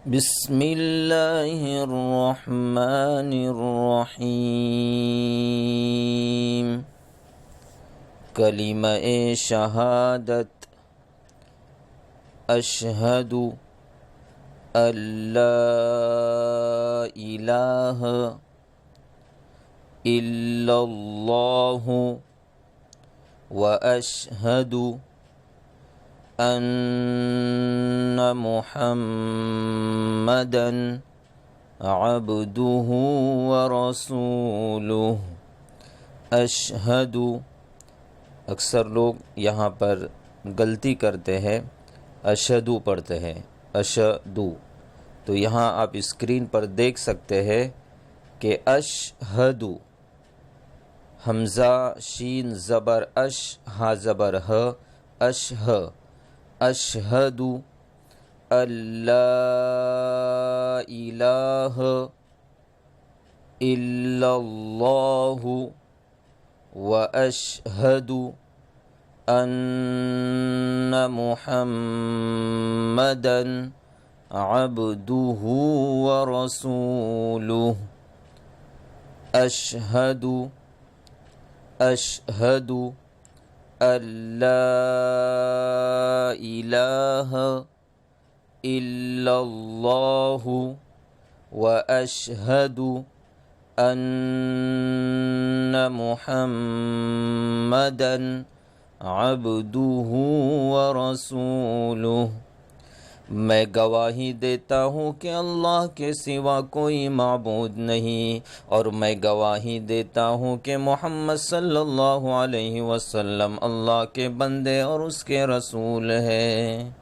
बिस्मिल्लाहिर्रहमानिर्रहीम। कलिमा-ए शहादत अशहदु अल्ला इलाहा इल्लल्लाहु व अशहदु अन्ना मुहम्मदन अब्दुहु व रसूलुहु। अशहदु, अक्सर लोग यहाँ पर गलती करते हैं, अशहदु पढ़ते हैं, अशहदु। तो यहाँ आप स्क्रीन पर देख सकते हैं कि अशहदु, हमज़ा शीन ज़बर अश, हा ज़बर ह, अशह, अशहदु अल्ला इलाहा इल्लल्लाहु व अशहदु अन्ना मुहम्मदन अब्दुहु व रसूलुहु। अशहदु अशहदु अल्ला इलाहा इल्लल्लाहु व अशहदु अन्ना मुहम्मदन अब्दुहु व रसूलुहु। मैं गवाही देता हूँ कि अल्लाह के सिवा कोई माबूद नहीं, और मैं गवाही देता हूँ कि मोहम्मद सल्लल्लाहु अलैहि वसल्लम अल्लाह के बंदे और उसके रसूल हैं।